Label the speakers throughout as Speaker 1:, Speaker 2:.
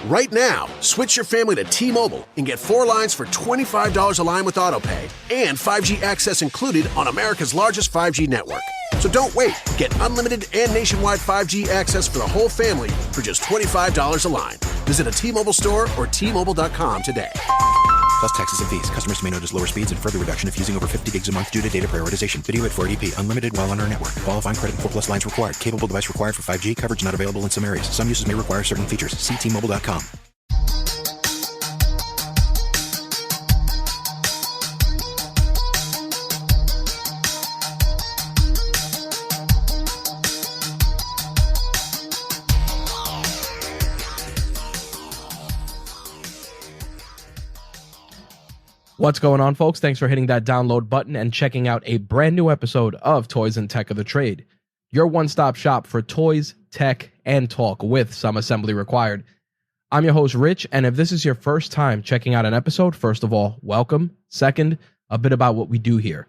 Speaker 1: Right now, switch your family to T-Mobile and get 4 lines for $25 a line with AutoPay and 5G access included on America's largest 5G network. So don't wait. Get unlimited and nationwide 5G access for the whole family for just $25 a line. Visit a T-Mobile store or T-Mobile.com today.
Speaker 2: Plus taxes and fees. Customers may notice lower speeds and further reduction if using over 50 gigs a month due to data prioritization. Video at 480p. Unlimited while on our network. Qualifying credit and 4+ lines required. Capable device required for 5G. Coverage not available in some areas. Some uses may require certain features. See T-Mobile.com.
Speaker 3: What's going on, folks? Thanks for hitting that download button and checking out a brand new episode of Toys and Tech of the Trade, your one-stop shop for toys, tech, and talk with some assembly required. I'm your host, Rich, and if this is your first time checking out an episode, first of all, welcome. Second, a bit about what we do here.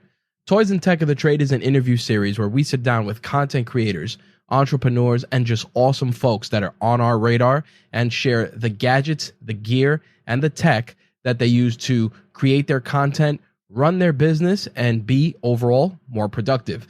Speaker 3: Toys and Tech of the Trade is an interview series where we sit down with content creators, entrepreneurs, and just awesome folks that are on our radar and share the gadgets, the gear, and the tech that they use to create their content, run their business, and be overall more productive.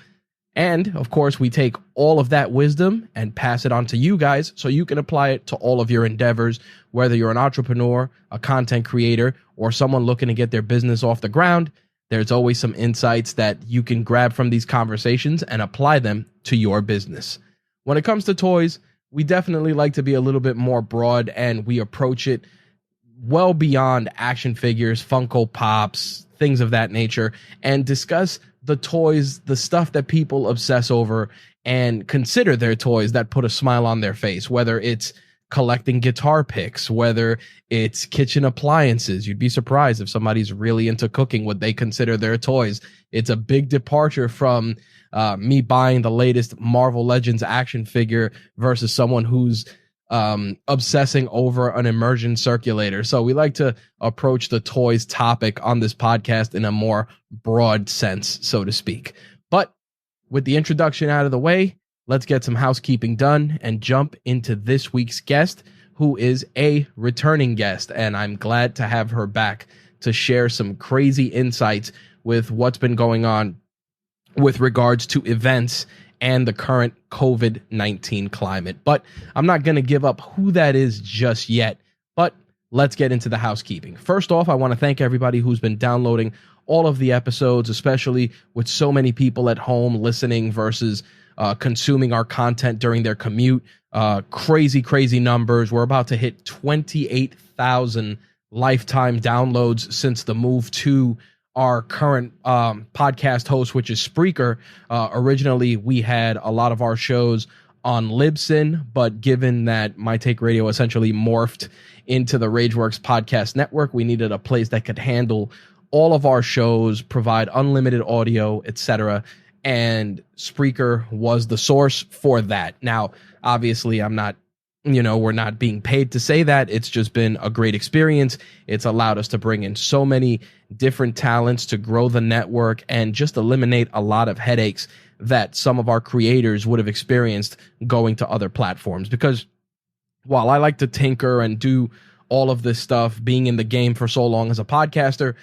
Speaker 3: And of course, we take all of that wisdom and pass it on to you guys so you can apply it to all of your endeavors, whether you're an entrepreneur, a content creator, or someone looking to get their business off the ground. There's always some insights that you can grab from these conversations and apply them to your business. When it comes to toys, we definitely like to be a little bit more broad, and we approach it well beyond action figures, Funko Pops, things of that nature, and discuss the toys, the stuff that people obsess over and consider their toys that put a smile on their face, whether it's collecting guitar picks, whether it's kitchen appliances. You'd be surprised if somebody's really into cooking what they consider their toys. It's a big departure from me buying the latest Marvel Legends action figure versus someone who's obsessing over an immersion circulator. So we like to approach the toys topic on this podcast in a more broad sense, so to speak. But with the introduction out of the way, let's get some housekeeping done and jump into this week's guest, who is a returning guest. And I'm glad to have her back to share some crazy insights with what's been going on with regards to events and the current COVID-19 climate. But I'm not going to give up who that is just yet, but let's get into the housekeeping. First off, I want to thank everybody who's been downloading all of the episodes, especially with so many people at home listening versus consuming our content during their commute. Crazy numbers. We're about to hit 28,000 lifetime downloads since the move to our current podcast host, which is Spreaker. Originally, we had a lot of our shows on Libsyn, but given that My Take Radio essentially morphed into the Rageworks Podcast Network, we needed a place that could handle all of our shows, provide unlimited audio, etc. And Spreaker was the source for that. Now, obviously, I'm not, we're not being paid to say that. It's just been a great experience. It's allowed us to bring in so many different talents to grow the network and just eliminate a lot of headaches that some of our creators would have experienced going to other platforms. Because while I like to tinker and do all of this stuff, being in the game for so long as a podcaster,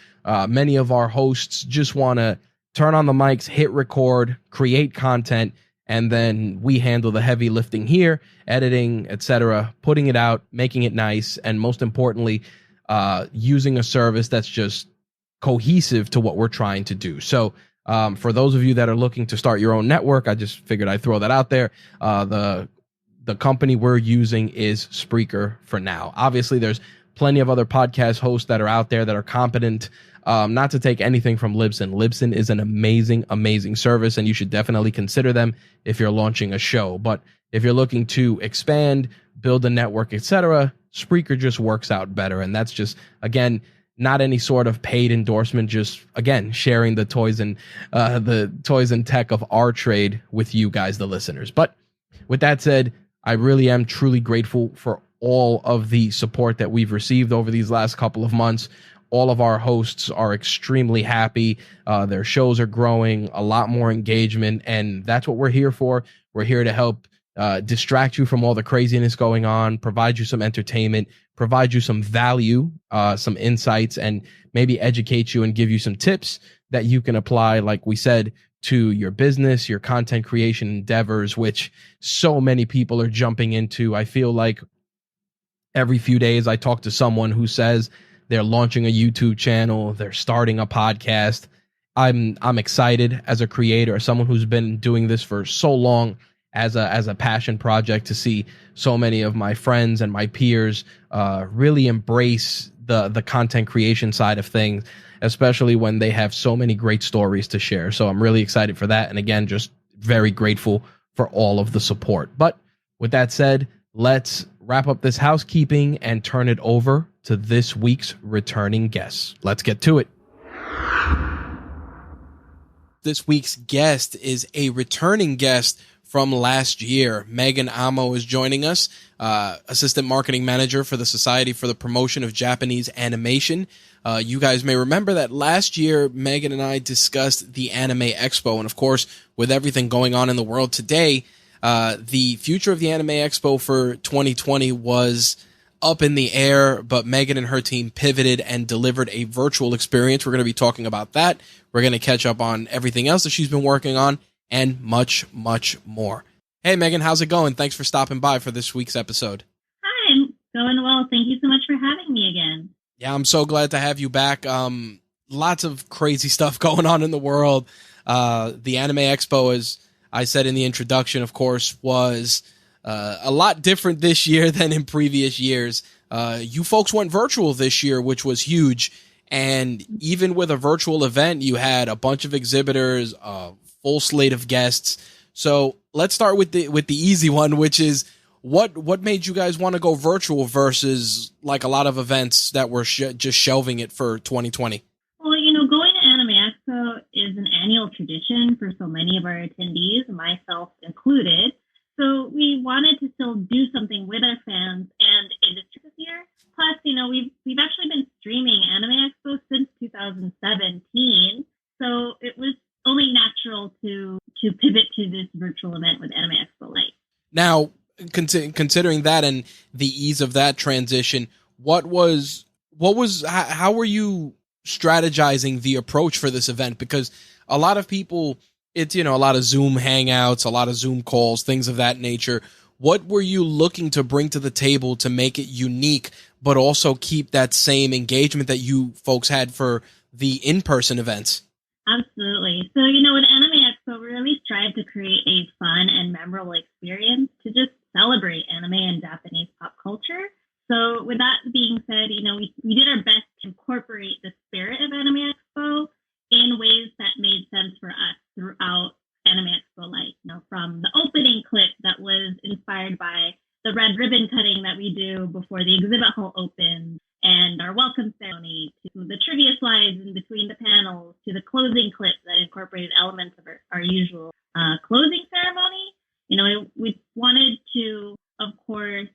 Speaker 3: many of our hosts just want to turn on the mics, hit record, create content, and then we handle the heavy lifting here, editing, etc., putting it out, making it nice, and most importantly, using a service that's just cohesive to what we're trying to do. So for those of you that are looking to start your own network, I just figured I'd throw that out there. The company we're using is Spreaker for now. Obviously, there's plenty of other podcast hosts that are out there that are competent. Not to take anything from Libsyn. Libsyn is an amazing service, and you should definitely consider them if you're launching a show. But if you're looking to expand, build a network, etc., Spreaker just works out better. And that's just, again, not any sort of paid endorsement, just, again, sharing the toys and tech of our trade with you guys, the listeners. But with that said, I really am truly grateful for all of the support that we've received over these last couple of months. All of our hosts are extremely happy. Their shows are growing, a lot more engagement, and that's what we're here for. We're here to help distract you from all the craziness going on, provide you some entertainment, provide you some value, some insights, and maybe educate you and give you some tips that you can apply, like we said, to your business, your content creation endeavors, which so many people are jumping into. I feel like every few days I talk to someone who says they're launching a YouTube channel, they're starting a podcast. I'm excited as a creator, as someone who's been doing this for so long as a passion project, to see so many of my friends and my peers really embrace the content creation side of things, especially when they have so many great stories to share. So I'm really excited for that. And again, just very grateful for all of the support. But with that said, let's wrap up this housekeeping and turn it over to this week's returning guests. Let's get to it. This week's guest is a returning guest from last year. Megan Amo is joining us, Assistant Marketing Manager for the Society for the Promotion of Japanese Animation. You guys may remember that last year, Megan and I discussed the Anime Expo. And of course, with everything going on in the world today, the future of the Anime Expo for 2020 was up in the air, but Megan and her team pivoted and delivered a virtual experience. We're going to be talking about that. We're going to catch up on everything else that she's been working on and much, much more. Hey, Megan, how's it going? Thanks for stopping by for this week's episode.
Speaker 4: Hi, I'm going well. Thank you so much for having me again.
Speaker 3: Yeah, I'm so glad to have you back. Lots of crazy stuff going on in the world. The Anime Expo, as I said in the introduction, of course, was a lot different this year than in previous years. You folks went virtual this year, which was huge. And even with a virtual event, you had a bunch of exhibitors, a full slate of guests. So let's start with the easy one, which is what made you guys want to go virtual versus like a lot of events that were just shelving it for 2020?
Speaker 4: Well, going to Anime Expo is an annual tradition for so many of our attendees, myself included. So we wanted to still do something with our fans and industry this year. Plus, we've actually been streaming Anime Expo since 2017. So it was only natural to pivot to this virtual event with Anime Expo Lite.
Speaker 3: Now, considering that and the ease of that transition, how were you strategizing the approach for this event? Because a lot of people, it's, a lot of Zoom hangouts, a lot of Zoom calls, things of that nature. What were you looking to bring to the table to make it unique, but also keep that same engagement that you folks had for the in-person events?
Speaker 4: Absolutely. So, with Anime Expo, we really strive to create a fun and memorable experience to just celebrate anime and Japanese pop culture. So with that being said, we did our best to incorporate the spirit of Anime Expo in ways that made sense for us throughout Anime Expo Lite. From the opening clip that was inspired by the red ribbon cutting that we do before the exhibit hall opens, and our welcome ceremony, to the trivia slides in between the panels, to the closing clip that incorporated elements of our usual closing ceremony. We wanted to, of course,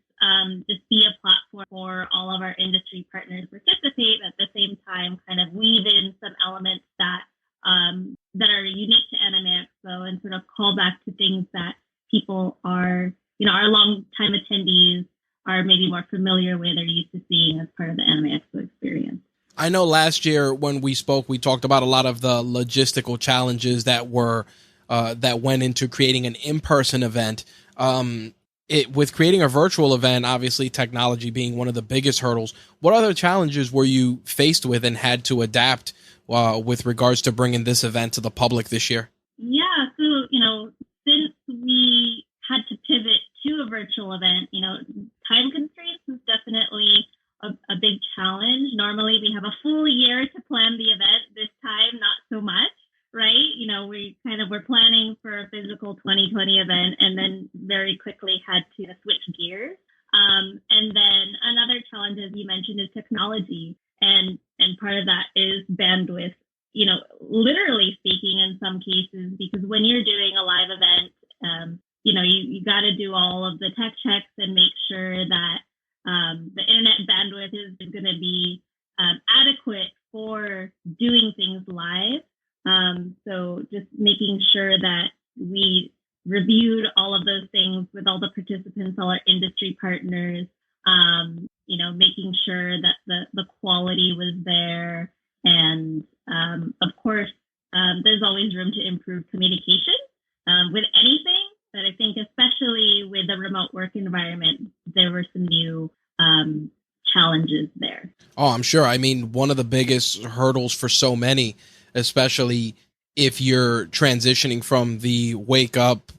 Speaker 4: just be a platform for all of our industry partners to participate, at the same time kind of weave in some elements that are unique to Anime Expo and sort of call back to things that people are, our long-time attendees are maybe more familiar with or used to seeing as part of the Anime Expo experience.
Speaker 3: I know last year when we spoke, we talked about a lot of the logistical challenges that went into creating an in-person event. With creating a virtual event, obviously technology being one of the biggest hurdles, what other challenges were you faced with and had to adapt with regards to bringing this event to the public this year?
Speaker 4: Yeah, so, since we had to pivot to a virtual event, time constraints was definitely a big challenge. Normally we have a full year to plan the event. This time, not so much, right? We're planning for a physical 2020 event and then very quickly had to switch gears. And then another challenge, as you mentioned, is technology. And part of that is bandwidth, literally speaking in some cases, because when you're doing a live event, you got to do all of the tech checks and make sure that the internet bandwidth is going to be adequate for doing things live. So just making sure that we reviewed all of those things with all the participants, all our industry partners, making sure that the quality was there. And of course, there's always room to improve communication with anything. But I think especially with the remote work environment, there were some new challenges there.
Speaker 3: Oh, I'm sure. I mean, one of the biggest hurdles for so many, especially if you're transitioning from the wake up,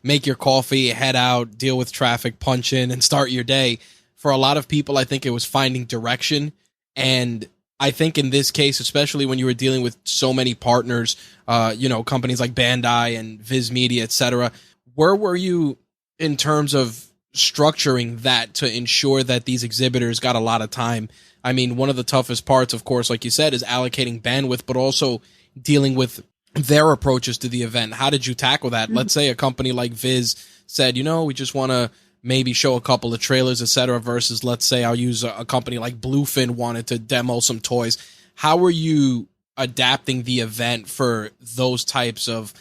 Speaker 3: make your coffee, head out, deal with traffic, punch in, and start your day. For a lot of people, I think it was finding direction. And I think in this case, especially when you were dealing with so many partners, companies like Bandai and Viz Media, etc., where were you in terms of structuring that to ensure that these exhibitors got a lot of time? I mean, one of the toughest parts, of course, like you said, is allocating bandwidth, but also dealing with their approaches to the event. How did you tackle that? Mm-hmm. Let's say a company like Viz said, we just want to maybe show a couple of trailers, etc., versus, let's say, I'll use a company like Bluefin wanted to demo some toys. How were you adapting the event for those types of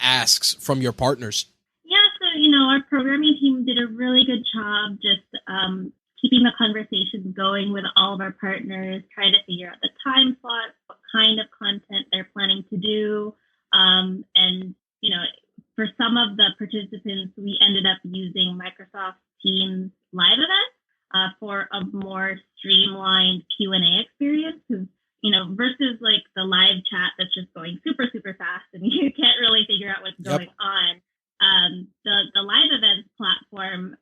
Speaker 3: asks from your partners?
Speaker 4: Yeah, so, our programming team did a really good job just keeping the conversation going with all of our partners, trying to figure out the time slot, what kind of content they're planning to do. For some of the participants, we ended up using Microsoft Teams live events for a more streamlined Q&A experience. Because, versus like the live chat that's just going super, super fast and you can't really figure out what's going on. The live events platform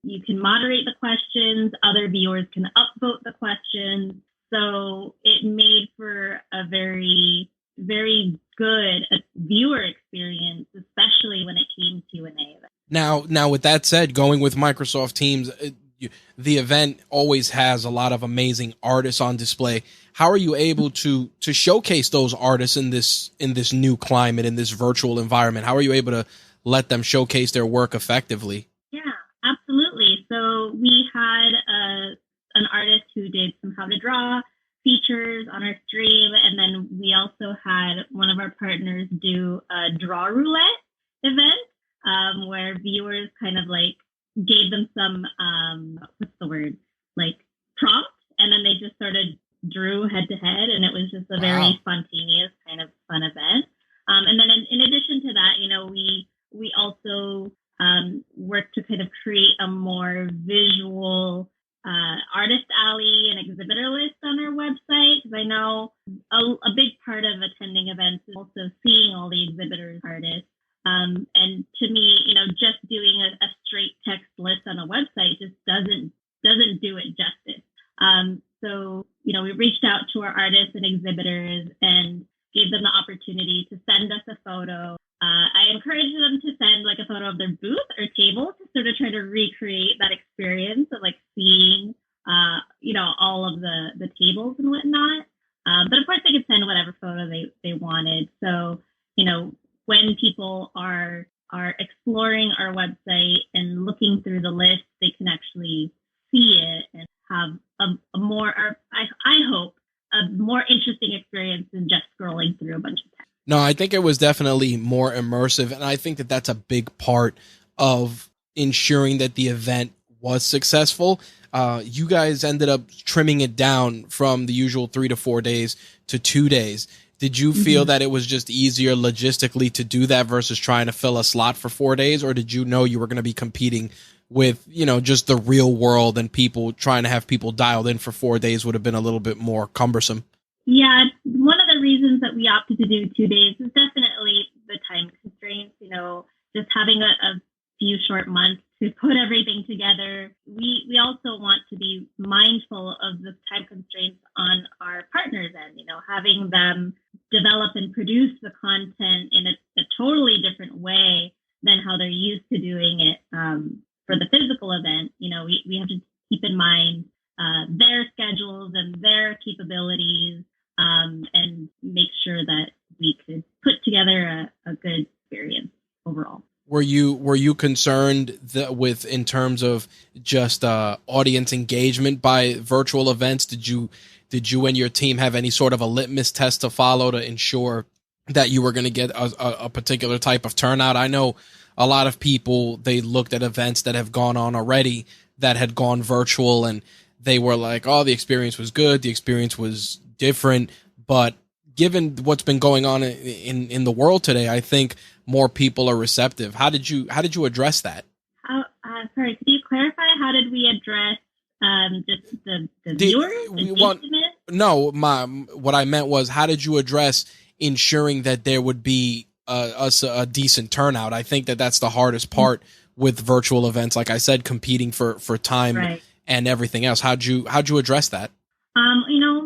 Speaker 4: you can moderate the questions, other viewers can upvote the questions. So it made for a very, very good viewer experience, especially when it came to an event.
Speaker 3: Now, with that said, going with Microsoft Teams, the event always has a lot of amazing artists on display. How are you able to showcase those artists in this new climate, in this virtual environment? How are you able to let them showcase their work effectively?
Speaker 4: Yeah, absolutely. So we had an artist who did some how to draw features on our stream, and then we also had one of our partners do a draw roulette event where viewers kind of like gave them some prompt, and then they just sort of drew head to head, and it was just a very spontaneous kind of fun event. And then in addition to that, we also worked to kind of create a more visual artist alley and exhibitor list on our website, because I know a big part of attending events is also seeing all the exhibitors, artists. And to me, just doing a straight text list on a website just doesn't do it justice. So, we reached out to our artists and exhibitors and gave them the opportunity to send us a photo. I encouraged them to send like a photo of their booth or table to sort of try to recreate that experience of like seeing, all of the tables and whatnot. But of course they could send whatever photo they wanted. So, when people are exploring our website and looking through the list, they can actually see it and have a more interesting experience than just scrolling through a bunch of text.
Speaker 3: No, I think it was definitely more immersive, and I think that that's a big part of ensuring that the event was successful. You guys ended up trimming it down from the usual 3 to 4 days to 2 days. Did you feel that it was just easier logistically to do that versus trying to fill a slot for 4 days, or did you know you were going to be competing with, just the real world, and people trying to have people dialed in for 4 days would have been a little bit more cumbersome?
Speaker 4: Yeah, one of the reasons that we opted to do 2 days is definitely the time constraints. Just having a few short months to put everything together. We also want to be mindful of the time constraints on our partners' end, having them develop and produce the content in a totally different way than how they're used to doing it for the physical event. We have to keep in mind their schedules and their capabilities and make sure that we could put together a good experience overall.
Speaker 3: Were you concerned with in terms of just audience engagement by virtual events? Did you and your team have any sort of a litmus test to follow to ensure that you were going to get a particular type of turnout? I know a lot of people, they looked at events that have gone on already that had gone virtual, and they were like, oh, the experience was good, the experience was different. But given what's been going on in the world today, I think more people are receptive. How did you address that?
Speaker 4: Sorry, could you clarify? How did we address just the viewers?
Speaker 3: No, what I meant was, how did you address ensuring that there would be a decent turnout? I think that's the hardest part with virtual events. Like I said, competing for time and everything else. How'd you address that?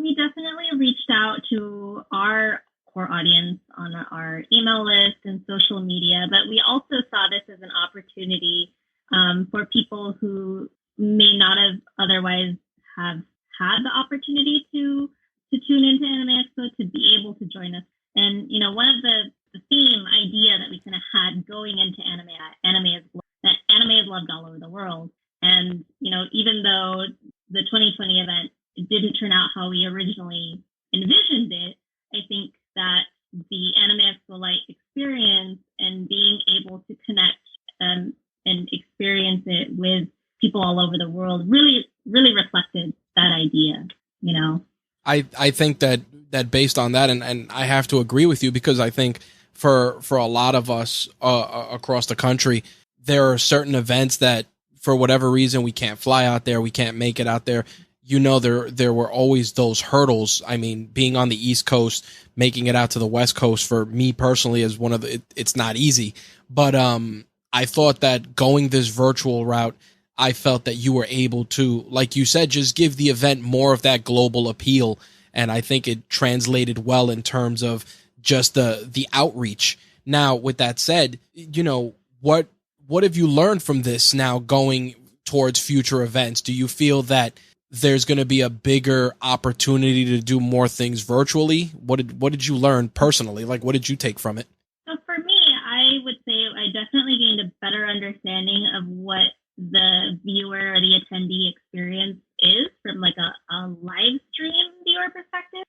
Speaker 4: We definitely reached out to our core audience on our email list and social media, but we also saw this as an opportunity for people who may not have otherwise have had the opportunity to tune into Anime Expo, to be able to join us. And, one of the theme idea that we kind of had going into that anime is loved all over the world. And, even though the 2020 event didn't turn out how we originally envisioned it, I think that the Anime Expo Lite experience and being able to connect and experience it with people all over the world really, really reflected that idea,
Speaker 3: I think that based on that, and I have to agree with you, because I think for a lot of us across the country, there are certain events that for whatever reason we can't fly out there, we can't make it out there. There were always those hurdles. I mean, being on the East Coast, making it out to the West Coast for me personally is it's not easy. But I thought that going this virtual route, I felt that you were able to, like you said, just give the event more of that global appeal. And I think it translated well in terms of just the outreach. Now, with that said, what have you learned from this now going towards future events? Do you feel that there's going to be a bigger opportunity to do more things virtually? What did you learn personally? Like, what did you take from it?
Speaker 4: So for me, I would say I definitely gained a better understanding of what the viewer or the attendee experience is from like a live stream viewer perspective.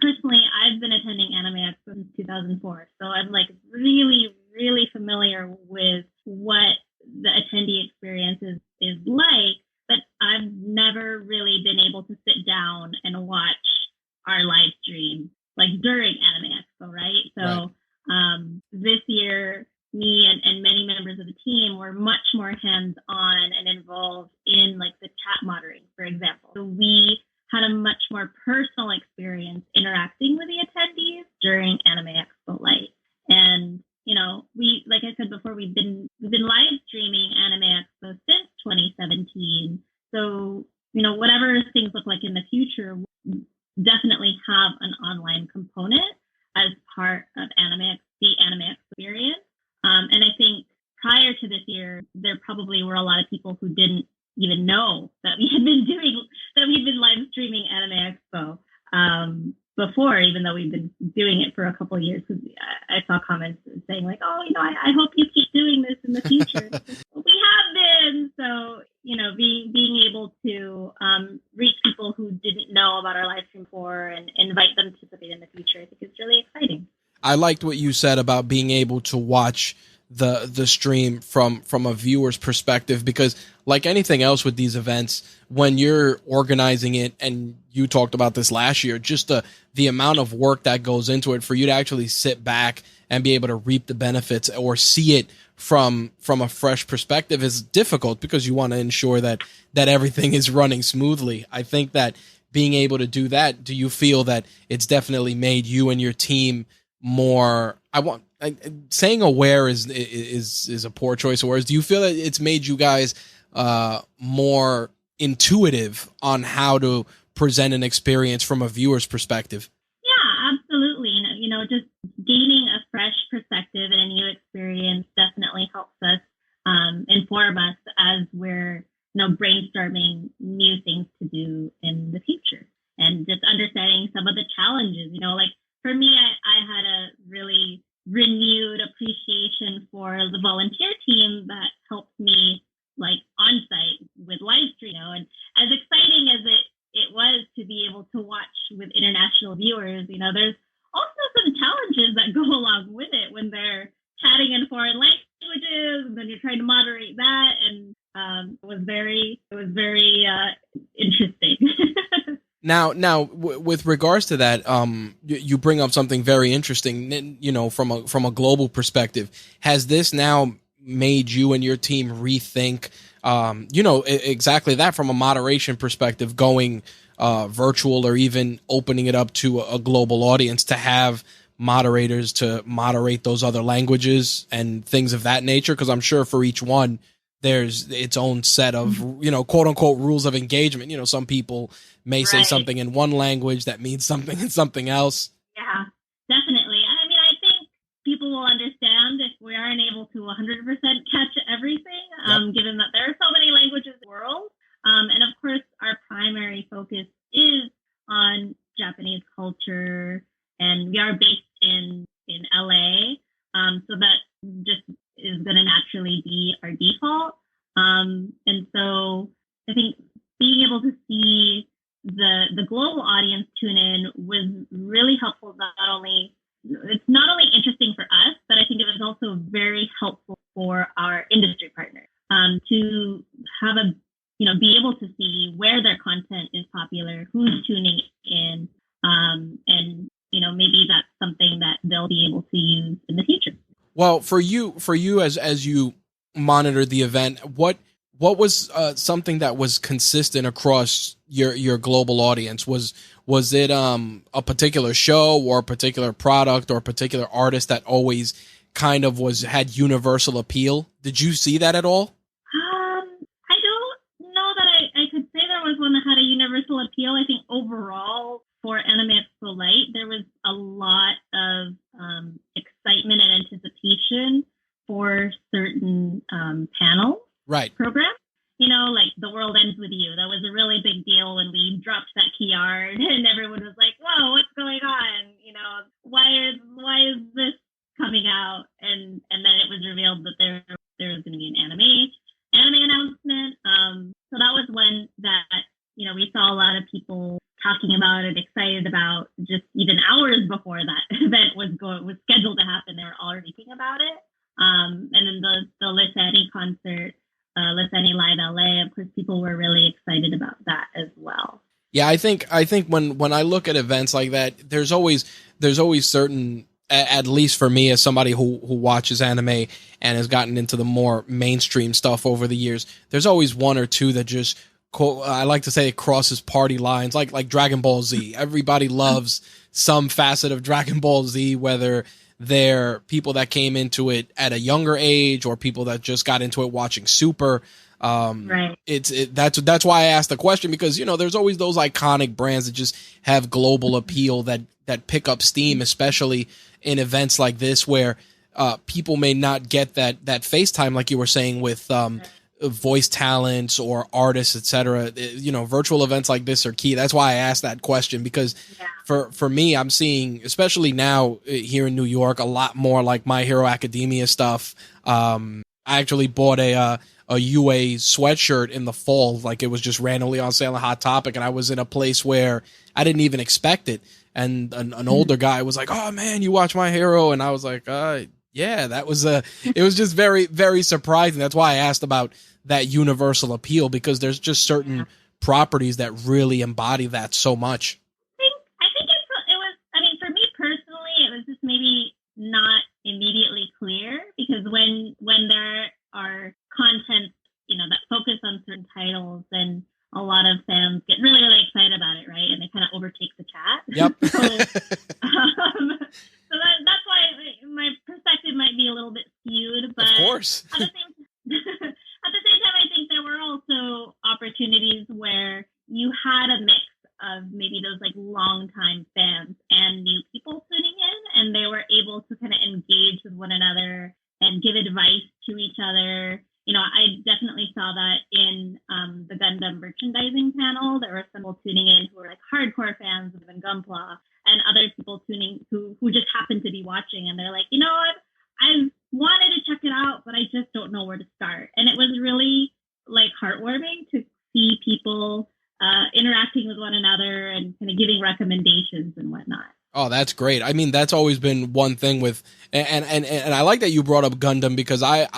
Speaker 4: Personally, I've been attending Anime Expo since 2004, so I'm like really, really familiar with what the attendee experience is like, but I've never really been able to sit down and watch our live stream like during Anime Expo, right? So this year, me and many members of the team were much more hands-on and involved in like the chat moderating, for example. So we had a much more personal experience interacting with the attendees during Anime Expo Lite. And, we, like I said before, we've been live streaming Anime Expo since 2017. So, whatever things look like in the future, we'll definitely have an online component as part of the Anime experience. And I think prior to this year, there probably were a lot of people who didn't even know that we'd been live streaming Anime Expo before, even though we've been doing it for a couple of years. Because I saw comments saying like, "Oh, I hope you keep doing this in the future." We have been. So, being able to reach people who didn't know about our live stream before and invite them to participate in the future, I think is really exciting.
Speaker 3: I liked what you said about being able to watch the stream from a viewer's perspective, because like anything else with these events, when you're organizing it, and you talked about this last year, just the amount of work that goes into it for you to actually sit back and be able to reap the benefits or see it from a fresh perspective is difficult, because you want to ensure that everything is running smoothly. I think that being able to do that, do you feel that it's definitely made you and your team more, saying aware is a poor choice of words. Do you feel that it's made you guys more intuitive on how to present an experience from a viewer's perspective?
Speaker 4: Yeah, absolutely. Just gaining a fresh perspective and a new experience definitely helps us inform us as we're brainstorming new things to do in the future, and just understanding some of the challenges. Like for me, I had a really renewed appreciation for the volunteer team that helped me like on site with live stream. And as exciting as it was to be able to watch with international viewers, there's also some challenges that interesting.
Speaker 3: Now, with regards to that, you bring up something very interesting. You know, from a global perspective, has this now made you and your team rethink, exactly that from a moderation perspective, going virtual or even opening it up to a global audience to have moderators to moderate those other languages and things of that nature? Because I'm sure for each one, there's its own set of, quote unquote rules of engagement. You know, some people may say something in one language that means something in something else.
Speaker 4: Yeah, definitely. I mean, I think people will understand if we aren't able to 100% catch everything, given that there are so many languages in the world. And of course, our primary focus is on Japanese culture, and we are based in LA. So that just is going to naturally be our default. And so I think being able to see the global audience tune in was really helpful. It's not only interesting for us, but I think it was also very helpful for our industry partners to have be able to see where their content is popular, who's tuning in, and maybe that's something that they'll be able to use in the future.
Speaker 3: Well, for you as you monitored the event, what was something that was consistent across your global audience? Was it a particular show or a particular product or a particular artist that always kind of had universal appeal? Did you see that at all?
Speaker 4: I don't know that I could say there was one that had a universal appeal. I think overall for Anime Expo Lite, there was a lot of excitement and anticipation for certain panels.
Speaker 3: Right.
Speaker 4: Programs. Like The World Ends With You. That was a really big deal when we dropped that key art and everyone was like, whoa, what's going on? Why is this coming out? And then it was revealed that there was going to be an anime announcement. So that was one that, we saw a lot of people talking about it, excited about, just even hours before that event was scheduled to happen. They were already thinking about it. And then the Lissani concert, Lissani Live LA, of course, people were really excited about that as well.
Speaker 3: Yeah, I think when I look at events like that, there's always certain, at least for me as somebody who watches anime and has gotten into the more mainstream stuff over the years, there's always one or two that just, I like to say, it crosses party lines, like Dragon Ball Z. Everybody loves some facet of Dragon Ball Z, whether they're people that came into it at a younger age or people that just got into it watching Super.
Speaker 4: Right.
Speaker 3: That's why I asked the question, because there's always those iconic brands that just have global appeal that pick up steam, especially in events like this where people may not get that face time, like you were saying, with voice talents or artists, etc. Virtual events like this are key. That's why I asked that question, because for me, I'm seeing, especially now here in New York, a lot more like My Hero Academia stuff. I actually bought a UA sweatshirt in the fall, like it was just randomly on sale on Hot Topic, and I was in a place where I didn't even expect it, and an older guy was like, "Oh man, you watch My Hero?" And I was like, yeah, that was it was just very, very surprising. That's why I asked about that universal appeal, because there's just certain properties that really embody that so much.
Speaker 4: I think it was, I mean, for me personally, it was just maybe not immediately clear, because when there are content, that focus on certain titles, then a lot of fans get really, really excited about it, right? And they kind of overtake the chat.
Speaker 3: Yep.
Speaker 4: So that's why my perspective might be a little bit skewed, but
Speaker 3: of course.
Speaker 4: At the same time, I think there were also opportunities where you had a mix of maybe those like longtime fans and new people tuning in, and they were able to kind of engage with one another and give advice to each other. I definitely saw that in the Gundam merchandising panel. There were some people tuning in who were like hardcore fans of Gunpla, and other people tuning who just happened to be watching, and they're like, I wanted to check it out, but I just don't know where to start. And it was really like heartwarming to see people interacting with one another and kind of giving recommendations and whatnot.
Speaker 3: Oh, that's great. I mean, that's always been one thing with, and I like that you brought up Gundam, because I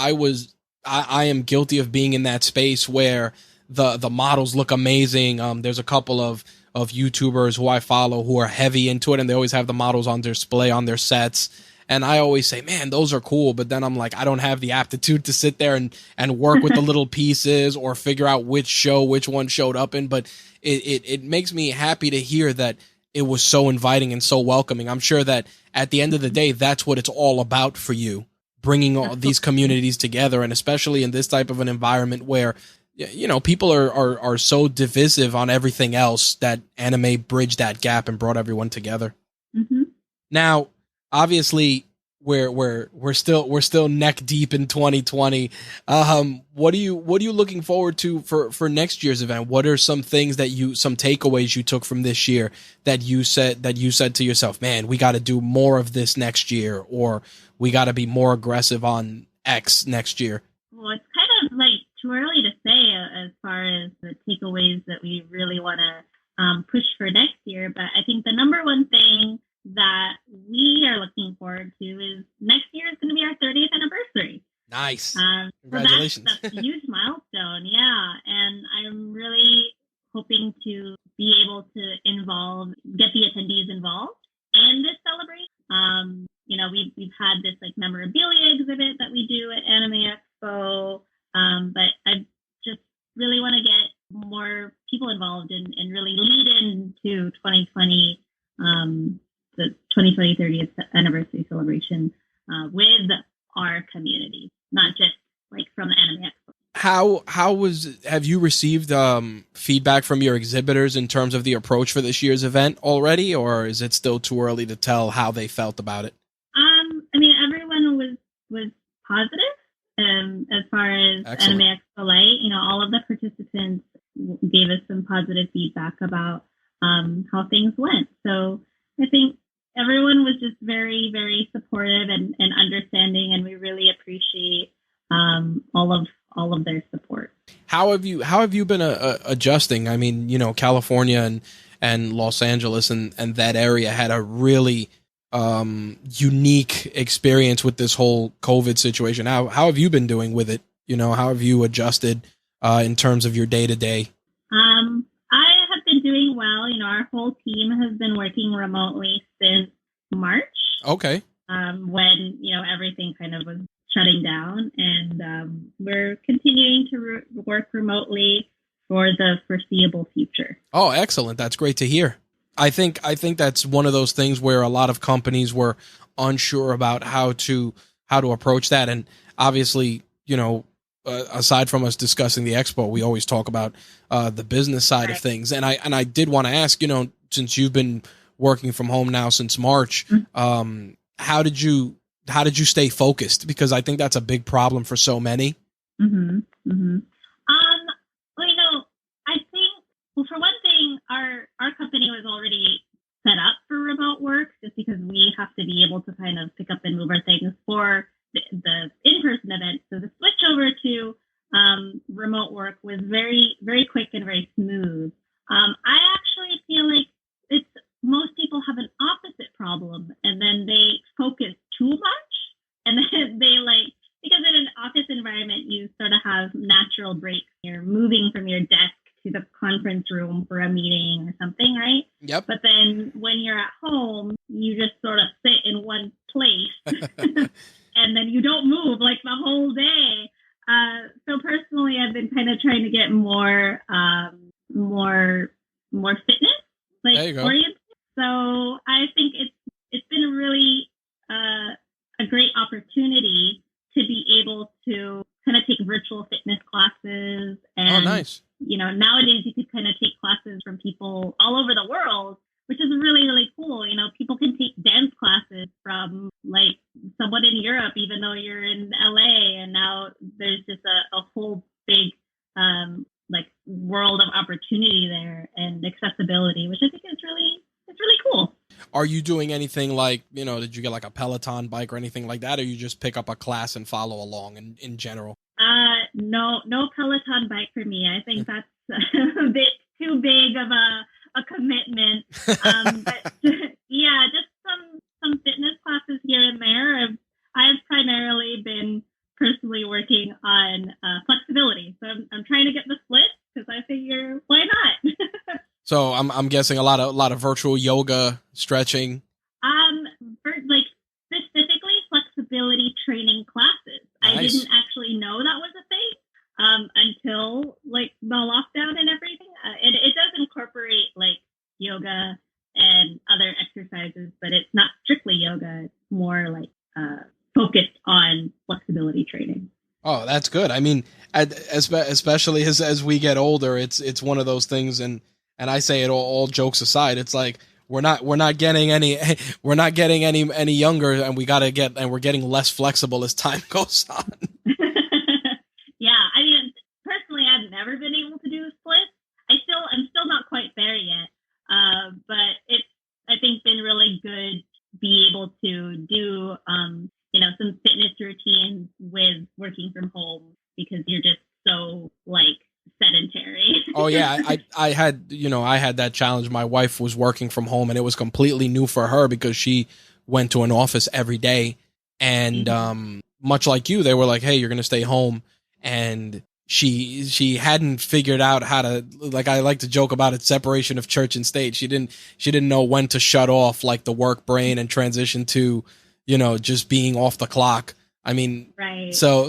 Speaker 3: am guilty of being in that space where the models look amazing. There's a couple of YouTubers who I follow who are heavy into it, and they always have the models on display on their sets. And I always say, man, those are cool. But then I'm like, I don't have the aptitude to sit there and work with the little pieces or figure out which one showed up in. But it makes me happy to hear that it was so inviting and so welcoming. I'm sure that at the end of the day, that's what it's all about for you, bringing all these communities together. And especially in this type of an environment where, you know, people are so divisive on everything else, that anime bridged that gap and brought everyone together.
Speaker 4: Mm-hmm.
Speaker 3: Now, obviously, we're still neck deep in 2020. What are you looking forward to for next year's event? What are some things some takeaways you took from this year that you said to yourself, man, we got to do more of this next year, or we got to be more aggressive on X next year?
Speaker 4: Well, it's kind of like too early to say as far as the takeaways that we really want to push for next year. But I think the number one thing that we are looking forward to is next year is going to be our 30th anniversary.
Speaker 3: Nice.
Speaker 4: Congratulations. So that's a huge milestone. Yeah. And I'm really hoping to be able to get the attendees involved in this celebration. You know, we've had this like memorabilia exhibit that we do at Anime Expo. But I just really want to get more people involved and really lead into 2020, the 2020 30th anniversary celebration with our community, not just like from the Anime Expo.
Speaker 3: Have you received feedback from your exhibitors in terms of the approach for this year's event already, or is it still too early to tell how they felt about it?
Speaker 4: I mean, everyone was positive as far as
Speaker 3: Excellent.
Speaker 4: Anime Expo Lite. You know, all of the participants gave us some positive feedback about how things went. So I think everyone was just very, very supportive and understanding, and we really appreciate all of their support.
Speaker 3: How have you been adjusting? I mean, you know, California and Los Angeles and that area had a really unique experience with this whole COVID situation. How have you been doing with it? You know, how have you adjusted in terms of your day to day?
Speaker 4: I have been doing well. You know, our whole team has been working remotely since March.
Speaker 3: Okay.
Speaker 4: When, you know, everything kind of was shutting down, and we're continuing to work remotely for the foreseeable future.
Speaker 3: Oh, excellent. That's great to hear. I think that's one of those things where a lot of companies were unsure about how to approach that. And obviously, you know, aside from us discussing the expo, we always talk about the business side of things. And I did want to ask, you know, since you've been working from home now since March, how did you stay focused? Because I think that's a big problem for so many.
Speaker 4: Mm-hmm. Mm-hmm. Well, you know, I think, well, for one thing, our company was already set up for remote work, just because we have to be able to kind of pick up and move our things for the in-person event. So the switch over to remote work was very, very quick and very smooth. I actually feel like most people have an opposite problem, and then they focus too much, and then because in an office environment, you sort of have natural breaks. You're moving from your desk to the conference room for a meeting or something, right?
Speaker 3: Yep.
Speaker 4: But then when you're at home, you just sort of sit in one place and then you don't move like the whole day. So personally, I've been kind of trying to get more fitness oriented. So I think it's been a really a great opportunity to be able to kind of take virtual fitness classes. And,
Speaker 3: nice.
Speaker 4: You know, nowadays you could kind of take classes from people all over the world, which is really, really cool. You know, people can take dance classes from like someone in Europe, even though you're in LA. And now there's just a whole big world of opportunity there and accessibility, which I think is really cool.
Speaker 3: Are you doing anything like, you know, did you get like a Peloton bike or anything like that, or you just pick up a class and follow along in general?
Speaker 4: No Peloton bike for me. I think that's a bit too big of a commitment. But yeah, just some fitness classes here and there. I've primarily been personally working on flexibility. So I'm trying to get the split, because
Speaker 3: So I'm guessing a lot of virtual yoga, stretching.
Speaker 4: For like specifically flexibility training classes. I
Speaker 3: Nice.
Speaker 4: didn't actually know that was a thing until like the lockdown and everything. It does incorporate like yoga and other exercises, but it's not strictly yoga. It's more like focused on flexibility training.
Speaker 3: Oh, that's good. I mean, especially as we get older, it's one of those things, and I say it all jokes aside, it's like we're not getting any any younger, and we're getting less flexible as time goes on.
Speaker 4: Yeah, I mean, personally, I've never been able to do splits. I'm still not quite there yet. But it's, I think, been really good to be able to do, some fitness routines with working from home because you're just so like sedentary.
Speaker 3: Oh yeah, I had that challenge. My wife was working from home, and it was completely new for her because she went to an office every day, and much like you, they were like, "Hey, you're gonna stay home," and she hadn't figured out how to, like, I like to joke about it, separation of church and state. She didn't know when to shut off like the work brain and transition to, just being off the clock. I mean,
Speaker 4: Right.
Speaker 3: So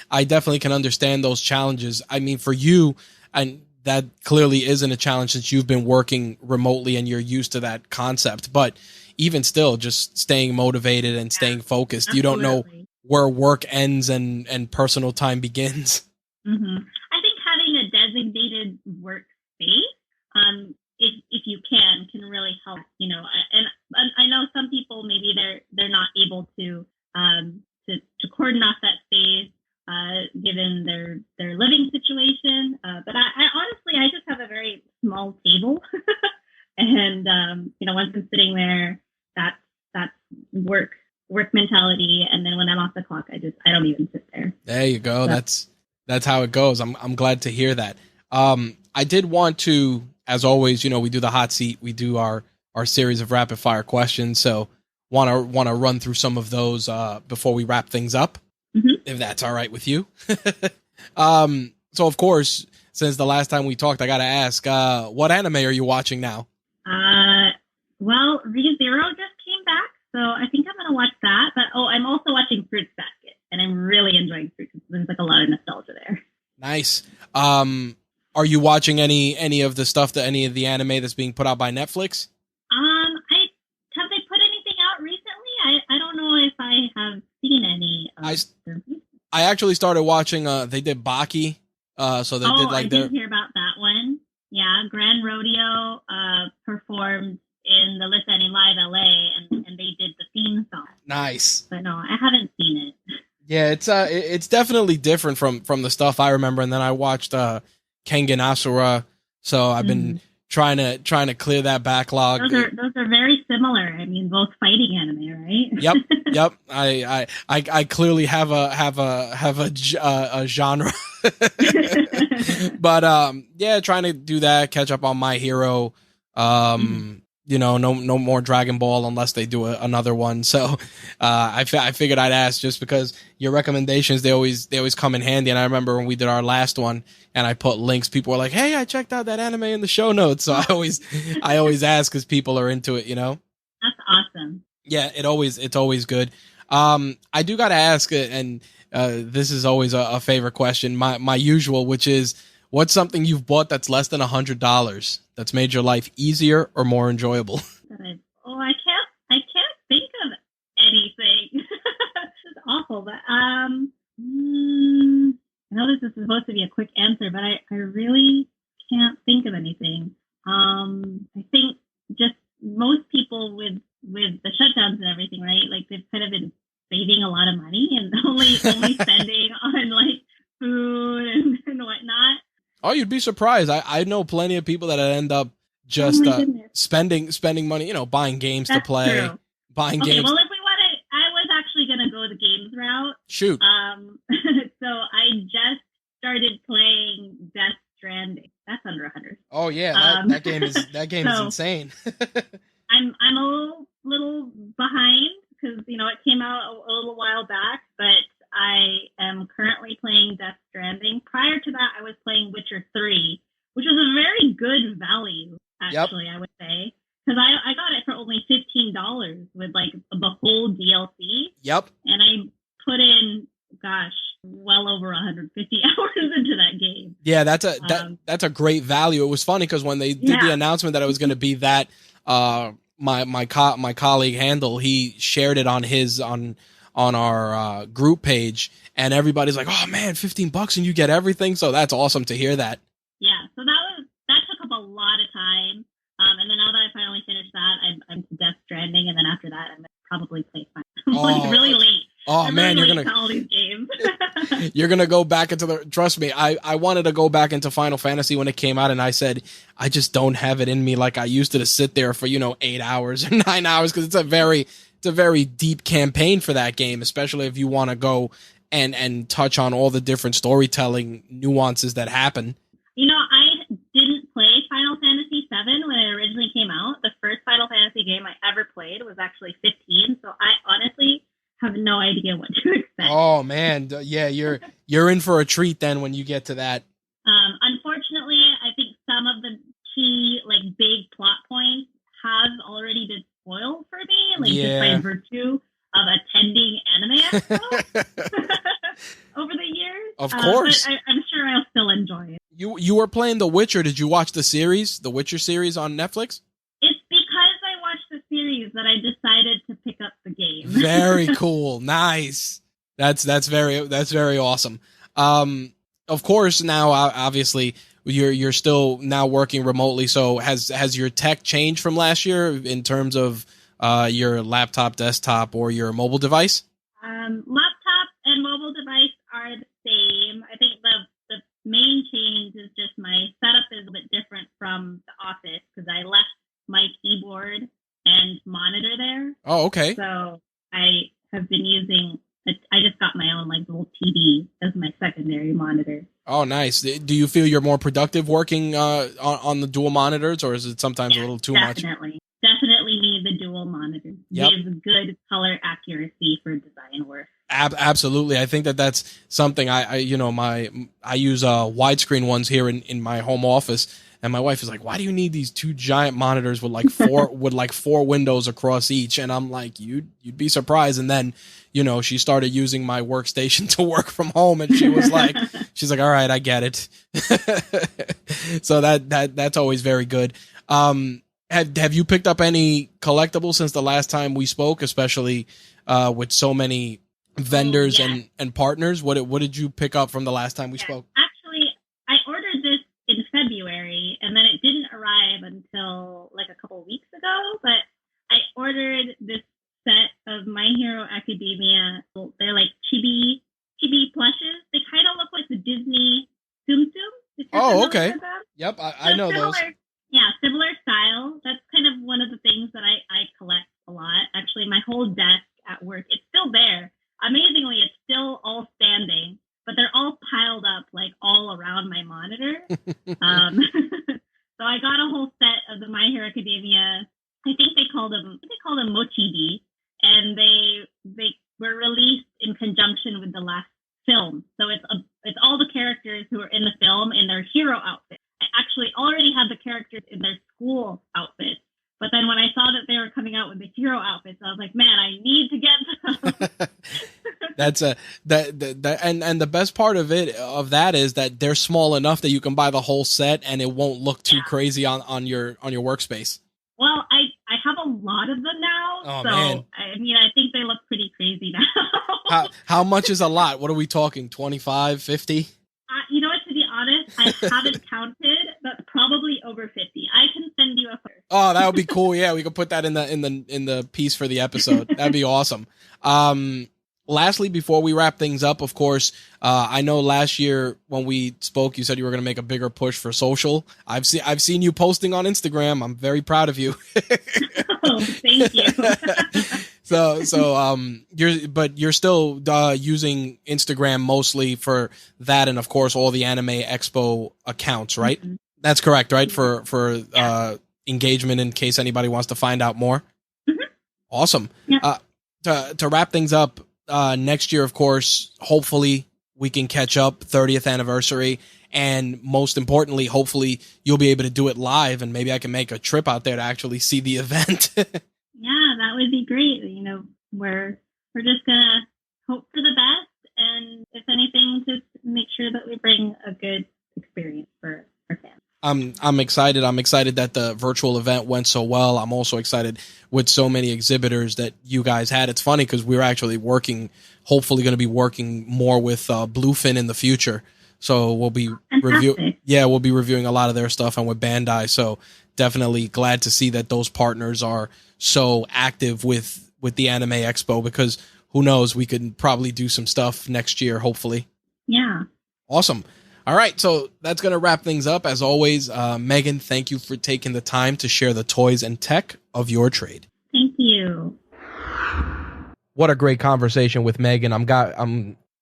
Speaker 3: I definitely can understand those challenges. I mean, for you, and that clearly isn't a challenge since you've been working remotely and you're used to that concept. But even still, just staying motivated and staying focused. You don't know
Speaker 4: Absolutely.
Speaker 3: where work ends and personal time begins.
Speaker 4: I think having a designated workspace, if you can really help. And I know some people maybe they're not able to cordon off that space given their living situation. But I honestly I just have a very small table, and once I'm sitting there, that's work mentality. And then when I'm off the clock, I don't even sit there.
Speaker 3: There you go.
Speaker 4: So,
Speaker 3: That's how it goes. I'm glad to hear that. I did want to, as always, we do the hot seat. We do our series of rapid fire questions. So want to run through some of those before we wrap things up, if that's all right with you. So of course, since the last time we talked, I got to ask, what anime are you watching now?
Speaker 4: Well, ReZero just came back, so I think I'm gonna watch that. But I'm also watching Fruits Basket, and I'm really enjoying Fruits. There's like a lot of nostalgia there.
Speaker 3: Nice. Are you watching any of the stuff that any of the anime that's being put out by Netflix?
Speaker 4: Have they put anything out recently? I don't know if I have seen any.
Speaker 3: I actually started watching. They did Baki. So they did like
Speaker 4: I did hear about that one. Yeah, Grand Rodeo performed in the Listening Live LA, and they did the theme song.
Speaker 3: Nice.
Speaker 4: But no, I haven't seen it.
Speaker 3: Yeah, it's definitely different from the stuff I remember. And then I watched Kengan Asura, so I've been trying to clear that backlog.
Speaker 4: Those are very similar. I mean, both fighting anime, right?
Speaker 3: Yep. I clearly have a genre. But yeah, trying to do that, catch up on My Hero. No more Dragon Ball unless they do another one. So I figured I'd ask just because your recommendations, they always come in handy. And I remember when we did our last one and I put links, people were like, "Hey, I checked out that anime in the show notes." So I always ask because people are into it,
Speaker 4: That's awesome.
Speaker 3: Yeah, it's always good. I do got to ask, and this is always a favorite question, my usual, which is, what's something you've bought that's less than $100 that's made your life easier or more enjoyable?
Speaker 4: I can't think of anything. This is awful, but I know this is supposed to be a quick answer, but I really can't think of anything. I think just most people with the shutdowns and everything, right? Like they've kind of been saving a lot of money and only spending on like food and whatnot.
Speaker 3: Oh, you'd be surprised. I know plenty of people that end up just spending money, buying games to play,
Speaker 4: true.
Speaker 3: buying
Speaker 4: Okay,
Speaker 3: games.
Speaker 4: well, if we want to, I was actually going to go the games route.
Speaker 3: Shoot.
Speaker 4: So I just started playing Death Stranding. That's under 100.
Speaker 3: Oh yeah, that game is insane.
Speaker 4: I'm a little behind because it came out a little while back, but I am currently playing Death Stranding. Prior to that, I was playing Witcher 3, which was a very good value. actually, I would say. Because I got it for only $15 with like the whole DLC.
Speaker 3: Yep.
Speaker 4: And I put in, gosh, well over 150 hours into that game.
Speaker 3: Yeah, that's a great value. It was funny because when they did the announcement that it was going to be that, my colleague Handel, he shared it on our group page, and everybody's like, "Oh man, $15 and you get everything." So that's awesome to hear that.
Speaker 4: Yeah, so that took up a lot of time. And then now that I finally finished that, I'm to Death Stranding, and then after that, I'm gonna probably play Final. Like really late.
Speaker 3: Oh man,
Speaker 4: really
Speaker 3: you're
Speaker 4: late
Speaker 3: gonna
Speaker 4: to all these games.
Speaker 3: you're gonna go back into the. Trust me, I wanted to go back into Final Fantasy when it came out, and I said I just don't have it in me like I used to sit there for 8 hours or 9 hours, because it's a very deep campaign for that game, especially if you want to go and touch on all the different storytelling nuances that happen.
Speaker 4: I didn't play Final Fantasy VII when it originally came out. The first Final Fantasy game I ever played was actually 15, so I honestly have no idea what to expect.
Speaker 3: Oh man, yeah, you're in for a treat then when you get to that.
Speaker 4: Unfortunately, I think some of the key big plot points have already been spoiled for me, just by virtue of attending Anime Expo over the years.
Speaker 3: Of course,
Speaker 4: but I'm sure I'll still enjoy it.
Speaker 3: You were playing The Witcher. Did you watch the Witcher series on Netflix?
Speaker 4: It's because I watched the series that I decided to pick up the game.
Speaker 3: Very cool. Nice. That's very awesome. Of course, now obviously you're still now working remotely. So has your tech changed from last year in terms of your laptop, desktop, or your mobile device?
Speaker 4: Laptop and mobile device are the same. I think the main change is just my setup is a bit different from the office because I left my keyboard and monitor there.
Speaker 3: Oh, okay.
Speaker 4: So I have been using. I just got my own little TV as my secondary monitor.
Speaker 3: Oh, nice. Do you feel you're more productive working on the dual monitors, or is it sometimes a little too much?
Speaker 4: Definitely need the dual monitor.
Speaker 3: Yep.
Speaker 4: It gives good color accuracy for design work.
Speaker 3: Absolutely. I think that's something I use widescreen ones here in my home office, and my wife is like, "Why do you need these two giant monitors with four windows across each?" And I'm like, "You'd be surprised." And then, she started using my workstation to work from home, and she's like, "All right, I get it." So that's always very good. Have you picked up any collectibles since the last time we spoke, especially with so many vendors and partners? What did you pick up from the last time we spoke?
Speaker 4: Actually, I ordered this in February, and then it didn't arrive until a couple weeks ago. But I ordered this set of My Hero Academia. They're chibi plushes. They kind of look like the Disney Tsum Tsum.
Speaker 3: Oh, okay. Yep, I know those.
Speaker 4: Yeah, similar style. That's kind of one of the things that I collect a lot. Actually, my whole desk at work, it's still there. Amazingly, it's still all standing, but they're all piled up all around my monitor. So I got a whole set of the My Hero Academia. I think they call them Mochibi, and they were released in conjunction with the last film. So it's all the characters who are in the film in their hero outfits. I actually already had the characters in their school outfits. But then when I saw that they were coming out with the hero outfits, I was like, man, I need to get them.
Speaker 3: That's and the best part of that is that they're small enough that you can buy the whole set and it won't look too crazy on your workspace.
Speaker 4: Well, I have a lot of them now.
Speaker 3: Oh,
Speaker 4: so
Speaker 3: man.
Speaker 4: I think they look pretty crazy now.
Speaker 3: How much is a lot? What are we talking? 25, 50?
Speaker 4: To be honest, I haven't counted, but probably over 50. I can send you a photo.
Speaker 3: Oh, that would be cool. Yeah, we could put that in the piece for the episode. That'd be awesome. Lastly, before we wrap things up, of course, I know last year when we spoke, you said you were going to make a bigger push for social. I've seen you posting on Instagram. I'm very proud of you.
Speaker 4: Oh, thank you.
Speaker 3: So you're still using Instagram mostly for that, and of course all the Anime Expo accounts, right? Mm-hmm. That's correct, right? For engagement in case anybody wants to find out more. Mm-hmm. Awesome. Yeah. To wrap things up, next year, of course, hopefully we can catch up 30th anniversary, And most importantly, hopefully you'll be able to do it live, and maybe I can make a trip out there to actually see the event.
Speaker 4: Yeah, that would be great. We're just gonna hope for the best, and if anything, just make sure that we bring a good experience for our fans.
Speaker 3: I'm excited. I'm excited that the virtual event went so well. I'm also excited with so many exhibitors that you guys had. It's funny because we're actually hopefully going to be working more with Bluefin in the future. So we'll be reviewing a lot of their stuff, and with Bandai. So definitely glad to see that those partners are so active with the Anime Expo, because who knows, we could probably do some stuff next year, hopefully.
Speaker 4: Yeah.
Speaker 3: Awesome. All right, so that's going to wrap things up. As always, Megan, thank you for taking the time to share the toys and tech of your trade.
Speaker 4: Thank you.
Speaker 3: What a great conversation with Megan.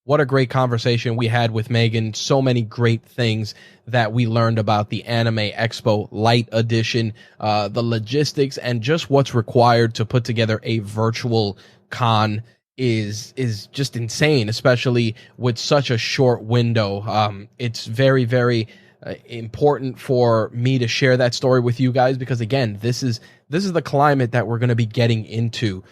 Speaker 3: What a great conversation we had with Megan. So many great things that we learned about the Anime Expo Lite edition, the logistics, and just what's required to put together a virtual con is just insane, especially with such a short window. It's very, very important for me to share that story with you guys, because again, this is the climate that we're going to be getting into,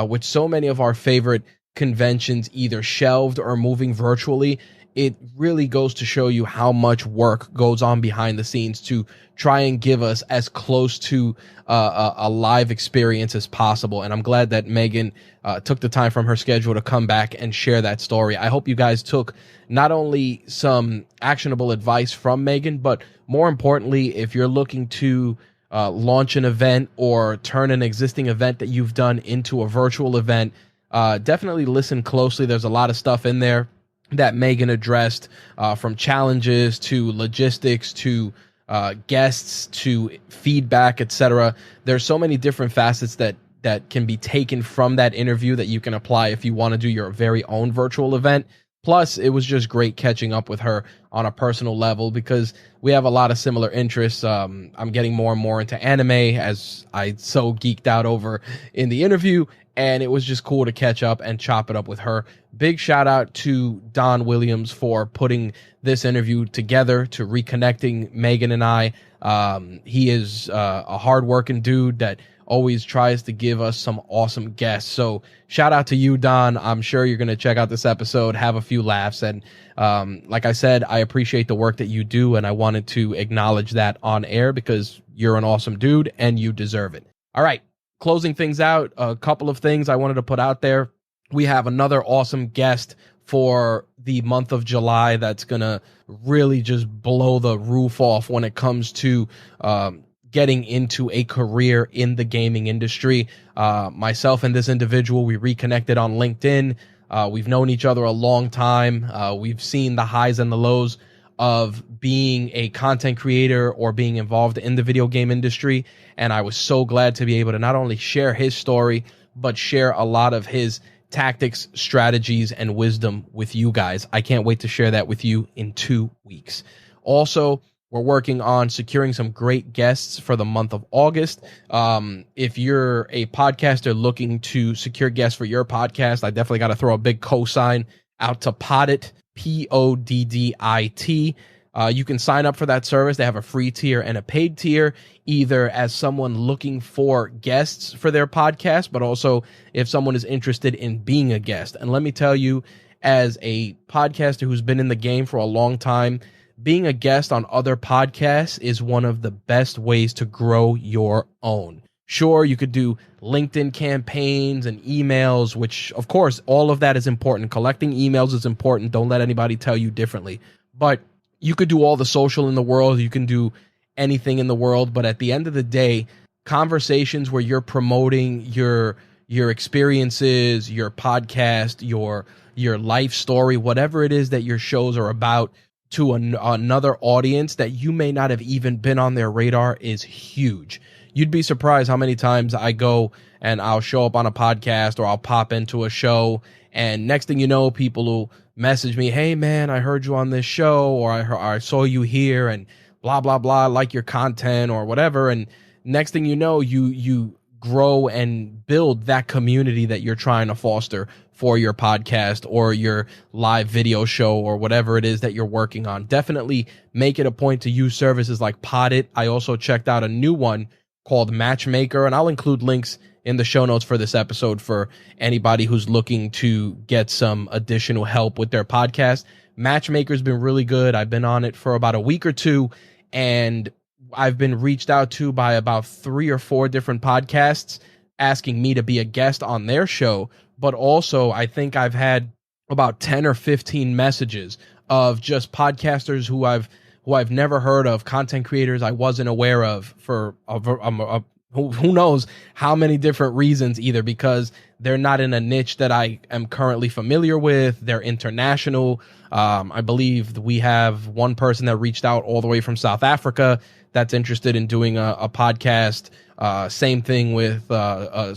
Speaker 3: with so many of our favorite conventions either shelved or moving virtually. It really goes to show you how much work goes on behind the scenes to try and give us as close to a live experience as possible. And I'm glad that Megan took the time from her schedule to come back and share that story. I hope you guys took not only some actionable advice from Megan, but more importantly, if you're looking to launch an event or turn an existing event that you've done into a virtual event, definitely listen closely. There's a lot of stuff in there that Megan addressed, from challenges to logistics to guests to feedback, etc. There's so many different facets that can be taken from that interview that you can apply if you want to do your very own virtual event. Plus, it was just great catching up with her on a personal level, because we have a lot of similar interests. I'm getting more and more into anime, as I so geeked out over in the interview, and it was just cool to catch up and chop it up with her. Big shout out to Don Williams for putting this interview together, to reconnecting Megan and I. He is a hardworking dude that always tries to give us some awesome guests. So shout out to you, Don. I'm sure you're going to check out this episode, have a few laughs. And like I said, I appreciate the work that you do, and I wanted to acknowledge that on air because you're an awesome dude and you deserve it. All right. Closing things out, a couple of things I wanted to put out there. We have another awesome guest for the month of July that's going to really just blow the roof off when it comes to getting into a career in the gaming industry. Myself and this individual, we reconnected on LinkedIn. We've known each other a long time. We've seen the highs and the lows of being a content creator or being involved in the video game industry. And I was so glad to be able to not only share his story, but share a lot of his tactics, strategies, and wisdom with you guys. I can't wait to share that with you in 2 weeks. Also, we're working on securing some great guests for the month of August. If you're a podcaster looking to secure guests for your podcast, I definitely got to throw a big cosign out to Poddit, Poddit. You can sign up for that service. They have a free tier and a paid tier, either as someone looking for guests for their podcast, but also if someone is interested in being a guest. And let me tell you, as a podcaster who's been in the game for a long time, being a guest on other podcasts is one of the best ways to grow your own. Sure, you could do LinkedIn campaigns and emails, which, of course, all of that is important. Collecting emails is important. Don't let anybody tell you differently. But you could do all the social in the world. You can do anything in the world. But at the end of the day, conversations where you're promoting your experiences, your podcast, your life story, whatever it is that your shows are about, to another audience that you may not have even been on their radar is huge. You'd be surprised how many times I go and I'll show up on a podcast or I'll pop into a show, and next thing you know, people will message me, "Hey man, I heard you on this show," or I saw you here and blah, blah, blah, I like your content or whatever. And next thing you know, you grow and build that community that you're trying to foster for your podcast or your live video show or whatever it is that you're working on. Definitely make it a point to use services like Podit. I also checked out a new one called Matchmaker, and I'll include links in the show notes for this episode for anybody who's looking to get some additional help with their podcast. Matchmaker's been really good. I've been on it for about a week or two, and I've been reached out to by about 3 or 4 different podcasts asking me to be a guest on their show. But also, I think I've had about 10 or 15 messages of just podcasters who I've never heard of, content creators I wasn't aware of for who knows how many different reasons, either because they're not in a niche that I am currently familiar with, they're international. I believe we have one person that reached out all the way from South Africa that's interested in doing a podcast. Same thing with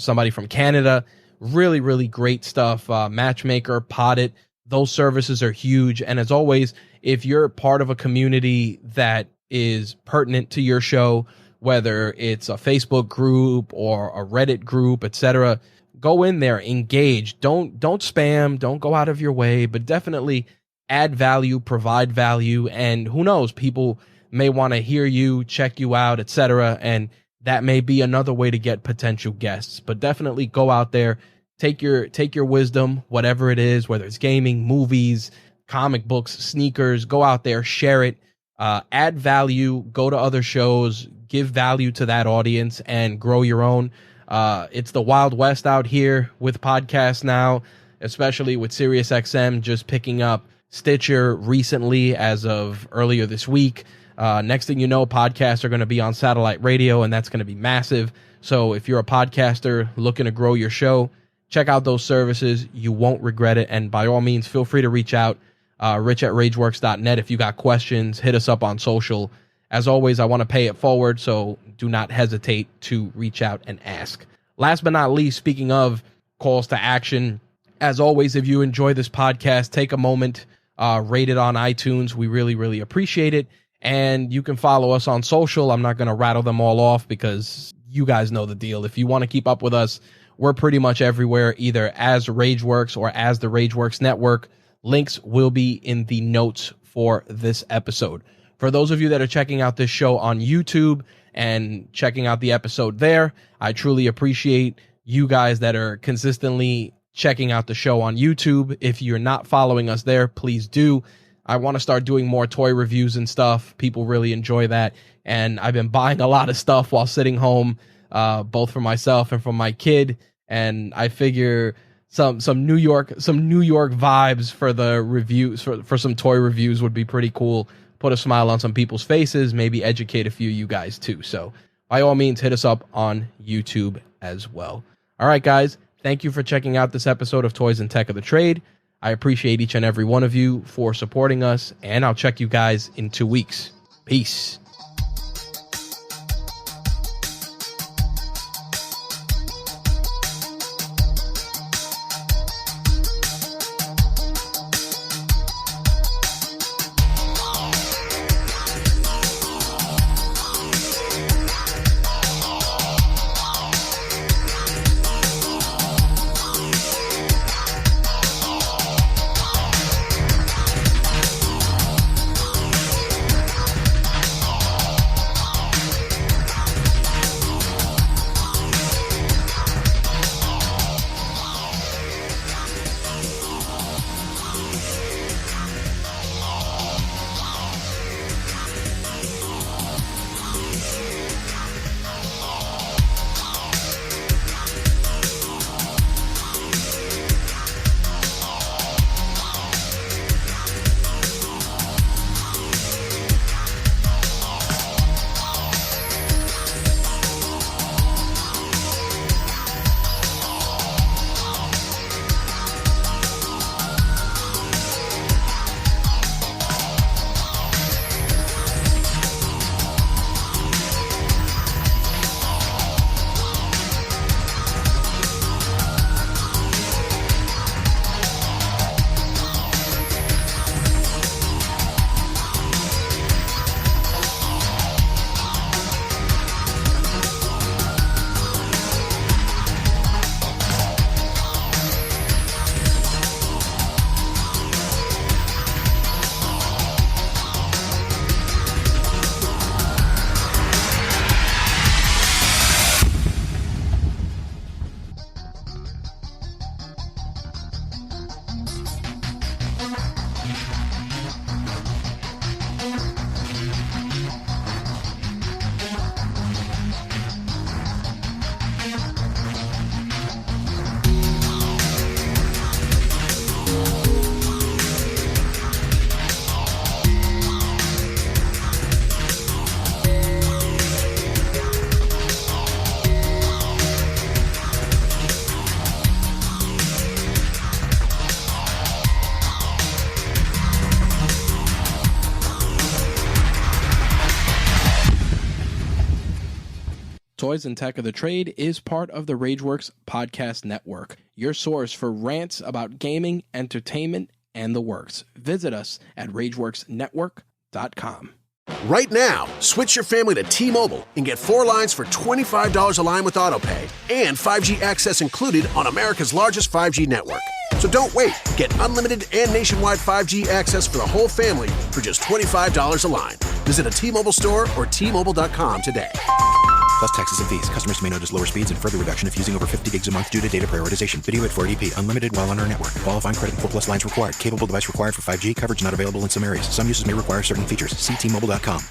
Speaker 3: somebody from Canada. Really, really great stuff. Matchmaker, Podit, those services are huge. And as always, if you're part of a community that is pertinent to your show, whether it's a Facebook group or a Reddit group, etc., go in there, engage. Don't spam, don't go out of your way, but definitely add value, provide value, and who knows, people may want to hear you, check you out, etc., and that may be another way to get potential guests. But definitely go out there, take your wisdom, whatever it is, whether it's gaming, movies, comic books, sneakers, go out there, share it, add value, go to other shows, give value to that audience, and grow your own. It's the Wild West out here with podcasts now, especially with SiriusXM just picking up Stitcher recently as of earlier this week. Next thing you know, podcasts are going to be on satellite radio, and that's going to be massive. So if you're a podcaster looking to grow your show, check out those services. You won't regret it. And by all means, feel free to reach out, rich@rageworks.net. If you got questions, hit us up on social. As always, I want to pay it forward, so do not hesitate to reach out and ask. Last but not least, speaking of calls to action, as always, if you enjoy this podcast, take a moment, rate it on iTunes. We really, really appreciate it. And you can follow us on social. I'm not going to rattle them all off because you guys know the deal. If you want to keep up with us, we're pretty much everywhere, either as Rageworks or as the Rageworks Network. Links will be in the notes for this episode. For those of you that are checking out this show on YouTube and checking out the episode there, I truly appreciate you guys that are consistently checking out the show on YouTube. If you're not following us there, please do. I want to start doing more toy reviews and stuff. People really enjoy that. And I've been buying a lot of stuff while sitting home, both for myself and for my kid. And I figure some New York vibes for the reviews, for some toy reviews would be pretty cool. Put a smile on some people's faces, maybe educate a few of you guys too. So by all means, hit us up on YouTube as well. All right, guys. Thank you for checking out this episode of Toys and Tech of the Trade. I appreciate each and every one of you for supporting us, and I'll check you guys in 2 weeks. Peace. Toys and Tech of the Trade is part of the RageWorks podcast network, your source for rants about gaming, entertainment, and the works. Visit us at RageWorksNetwork.com.
Speaker 1: Right now, switch your family to T-Mobile and get 4 lines for $25 a line with AutoPay and 5G access included on America's largest 5G network. So don't wait. Get unlimited and nationwide 5G access for the whole family for just $25 a line. Visit a T-Mobile store or T-Mobile.com today.
Speaker 2: Plus taxes and fees. Customers may notice lower speeds and further reduction if using over 50 gigs a month due to data prioritization. Video at 480p. Unlimited while on our network. Qualifying credit and 4+ lines required. Capable device required for 5G. Coverage not available in some areas. Some uses may require certain features. See T-Mobile.com.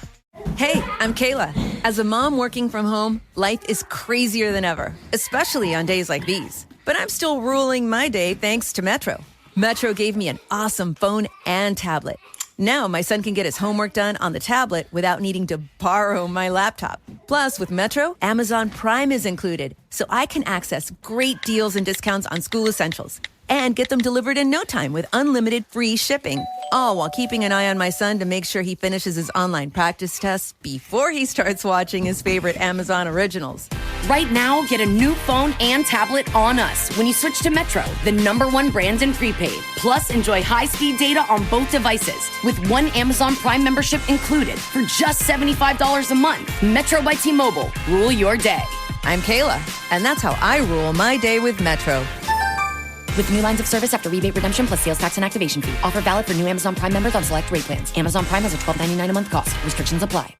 Speaker 5: Hey, I'm Kayla. As a mom working from home, life is crazier than ever, especially on days like these. But I'm still ruling my day thanks to Metro. Metro gave me an awesome phone and tablet. Now my son can get his homework done on the tablet without needing to borrow my laptop. Plus, with Metro, Amazon Prime is included, so I can access great deals and discounts on school essentials and get them delivered in no time with unlimited free shipping. All while keeping an eye on my son to make sure he finishes his online practice tests before he starts watching his favorite Amazon originals.
Speaker 6: Right now, get a new phone and tablet on us when you switch to Metro, the #1 brand in prepaid. Plus, enjoy high-speed data on both devices with 1 Amazon Prime membership included for just $75 a month. Metro by T-Mobile. Rule your day.
Speaker 5: I'm Kayla, and that's how I rule my day with Metro.
Speaker 6: With new lines of service after rebate redemption plus sales tax and activation fee. Offer valid for new Amazon Prime members on select rate plans. Amazon Prime has a $12.99 a month cost. Restrictions apply.